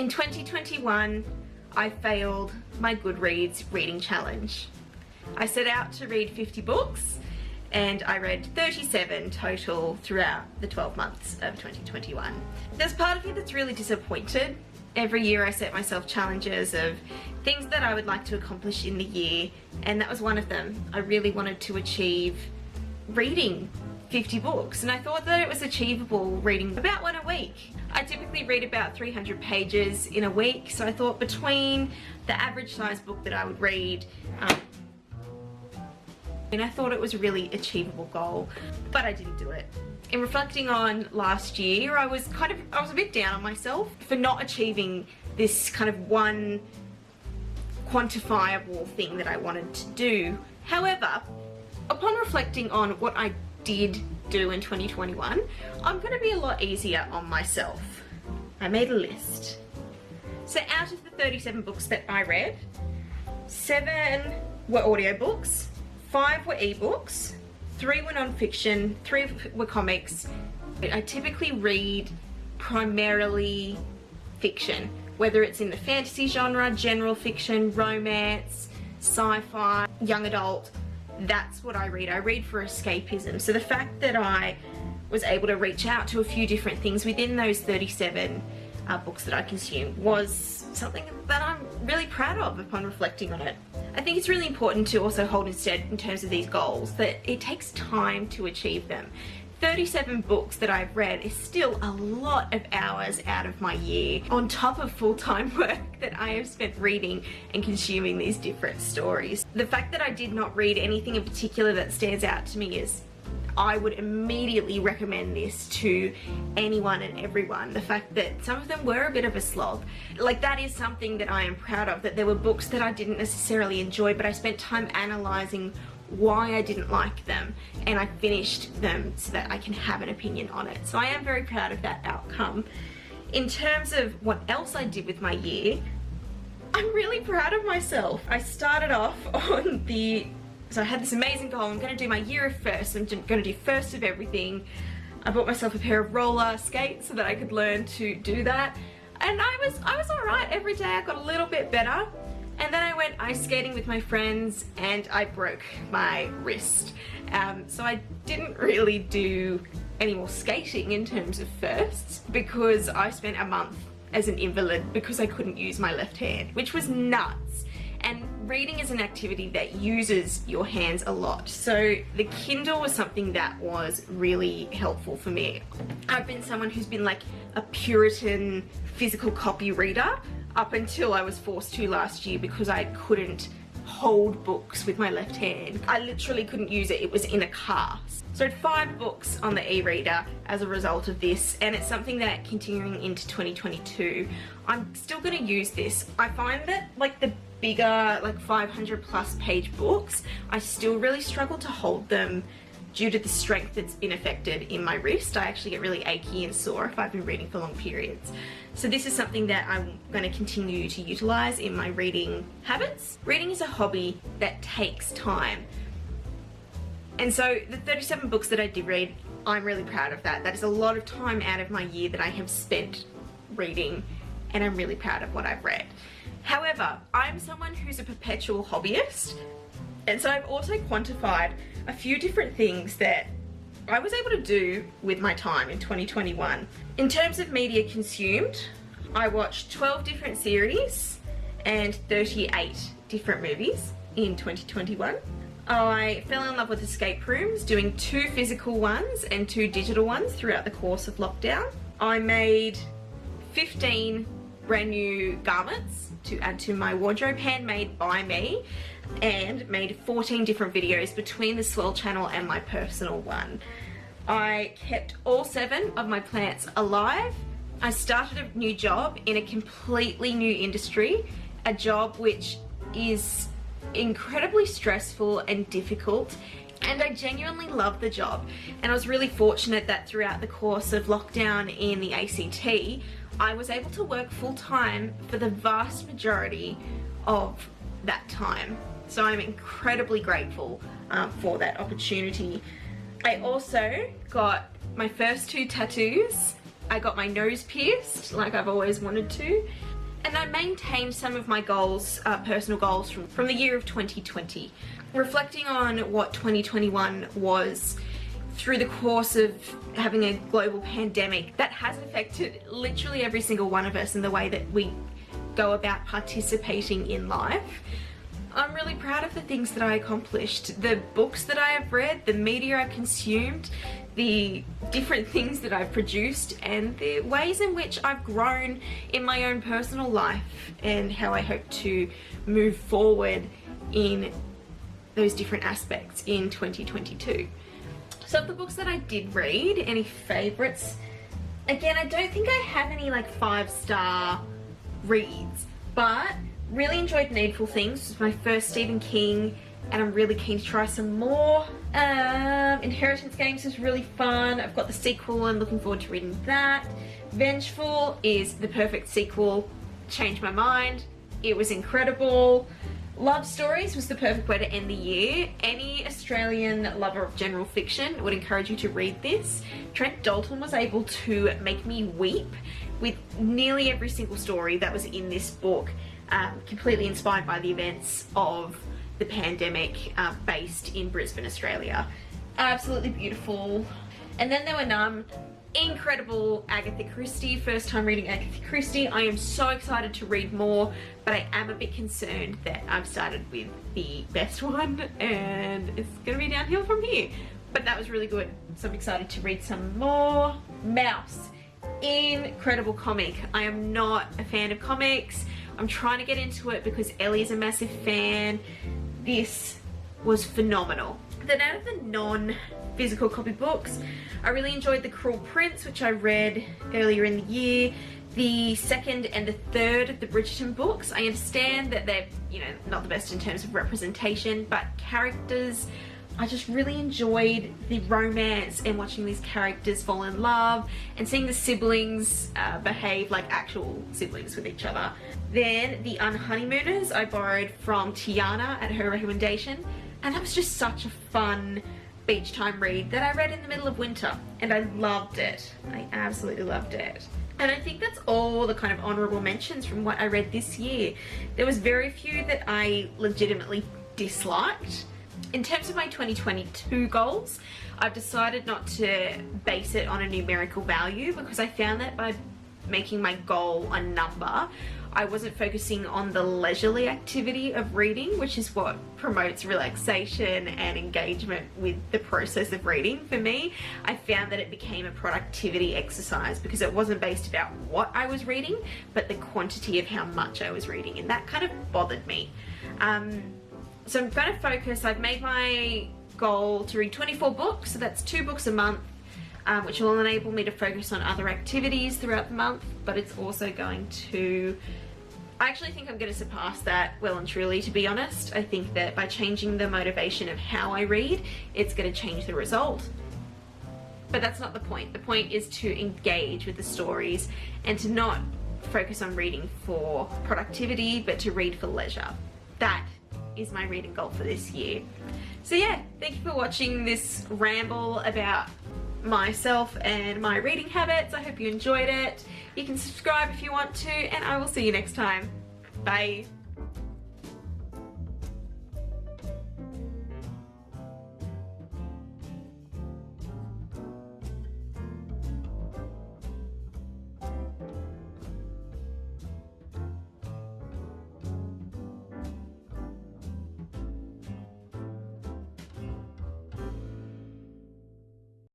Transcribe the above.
In 2021, I failed my Goodreads reading challenge. I set out to read 50 books and I read 37 total throughout the 12 months of 2021. There's part of me that's really disappointed. Every year I set myself challenges of things that I would like to accomplish in the year, and that was one of them. I really wanted to achieve reading 50 books, and I thought that it was achievable reading about one a week. I typically read about 300 pages in a week, so I thought between the average size book that I would read, and I thought it was a really achievable goal, but I didn't do it. In reflecting on last year, I was a bit down on myself for not achieving this kind of one quantifiable thing that I wanted to do. However, upon reflecting on what I did do in 2021, I'm going to be a lot easier on myself. I made a list. So out of the 37 books that I read, 7 were audiobooks, 5 were ebooks, 3 were non-fiction, 3 were comics. I typically read primarily fiction, whether it's in the fantasy genre, general fiction, romance, sci-fi, young adult. That's what I read. I read for escapism. So the fact that I was able to reach out to a few different things within those 37 books that I consumed was something that I'm really proud of upon reflecting on it. I think it's really important to also hold instead in terms of these goals that it takes time to achieve them. 37 books that I've read is still a lot of hours out of my year, on top of full-time work that I have spent reading and consuming these different stories. The fact that I did not read anything in particular that stands out to me is I would immediately recommend this to anyone and everyone. The fact that some of them were a bit of a slog. Like, that is something that I am proud of, that there were books that I didn't necessarily enjoy, but I spent time analysing why I didn't like them, and I finished them so that I can have an opinion on it. So I am very proud of that outcome. In terms of what else I did with my year, I'm really proud of myself. I started off on so I had this amazing goal. I'm going to do my year of first. I'm going to do first of everything. I bought myself a pair of roller skates so that I could learn to do that. And I was alright every day. I got a little bit better. And then I went ice skating with my friends and I broke my wrist. So I didn't really do any more skating in terms of firsts because I spent a month as an invalid because I couldn't use my left hand, which was nuts. And reading is an activity that uses your hands a lot. So the Kindle was something that was really helpful for me. I've been someone who's been like a Puritan physical copy reader up until I was forced to last year because I couldn't hold books with my left hand. I literally couldn't use it. It was in a car. So I had 5 books on the e-reader as a result of this, and it's something that continuing into 2022, I'm still going to use this. I find that like the bigger, like 500 plus page books, I still really struggle to hold them due to the strength that's been affected in my wrist. I actually get really achy and sore if I've been reading for long periods. So this is something that I'm going to continue to utilize in my reading habits. Reading is a hobby that takes time. And so the 37 books that I did read, I'm really proud of that. That is a lot of time out of my year that I have spent reading, and I'm really proud of what I've read. However, I'm someone who's a perpetual hobbyist, and so I've also quantified a few different things that I was able to do with my time in 2021. In terms of media consumed, I watched 12 different series and 38 different movies in 2021. I fell in love with escape rooms, doing 2 physical ones and 2 digital ones throughout the course of lockdown. I made 15 brand new garments to add to my wardrobe, handmade by me, and made 14 different videos between the Swell channel and my personal one. I kept all 7 of my plants alive. I started a new job in a completely new industry, a job which is incredibly stressful and difficult, and I genuinely love the job. And I was really fortunate that throughout the course of lockdown in the ACT, I was able to work full-time for the vast majority of that time. So I'm incredibly grateful for that opportunity. I also got my first 2 tattoos I got my nose pierced like I've always wanted to. And I maintained some of my goals, personal goals from the year of 2020. Reflecting on what 2021 was through the course of having a global pandemic that has affected literally every single one of us in the way that we go about participating in life. I'm really proud of the things that I accomplished, the books that I have read, the media I've consumed, the different things that I've produced, and the ways in which I've grown in my own personal life, and how I hope to move forward in those different aspects in 2022. So of the books that I did read, any favourites? Again, I don't think I have any like 5-star reads, but really enjoyed Needful Things. It was my first Stephen King, and I'm really keen to try some more. Inheritance Games was really fun. I've got the sequel and looking forward to reading that. Vengeful is the perfect sequel. Changed my mind. It was incredible. Love Stories was the perfect way to end the year. Any Australian lover of general fiction would encourage you to read this. Trent Dalton was able to make me weep with nearly every single story that was in this book, completely inspired by the events of the pandemic, based in Brisbane, Australia. Absolutely beautiful. And then there were none. Incredible Agatha Christie, first time reading Agatha Christie. I am so excited to read more, but I am a bit concerned that I've started with the best one and it's gonna be downhill from here. But that was really good, so I'm excited to read some more. Mouse, incredible comic. I am not a fan of comics. I'm trying to get into it because Ellie is a massive fan. This was phenomenal. Then out of the non-physical copy books, I really enjoyed The Cruel Prince, which I read earlier in the year. The second and the third of the Bridgerton books. I understand that they're, you know, not the best in terms of representation, but characters, I just really enjoyed the romance and watching these characters fall in love and seeing the siblings behave like actual siblings with each other. Then the Unhoneymooners I borrowed from Tiana at her recommendation, and that was just such a fun beach time read that I read in the middle of winter, and I loved it. I absolutely loved it. And I think that's all the kind of honourable mentions from what I read this year. There was very few that I legitimately disliked. In terms of my 2022 goals, I've decided not to base it on a numerical value because I found that by making my goal a number, I wasn't focusing on the leisurely activity of reading, which is what promotes relaxation and engagement with the process of reading. For me, I found that it became a productivity exercise because it wasn't based about what I was reading, but the quantity of how much I was reading, and that kind of bothered me. So I'm going to focus, I've made my goal to read 24 books, so that's 2 books a month, which will enable me to focus on other activities throughout the month, but it's also going to, I actually think I'm going to surpass that well and truly, to be honest. I think that by changing the motivation of how I read, it's going to change the result. But that's not the point. The point is to engage with the stories and to not focus on reading for productivity, but to read for leisure. That is my reading goal for this year. So yeah, thank you for watching this ramble about myself and my reading habits. I hope you enjoyed it. You can subscribe if you want to, and I will see you next time. Bye.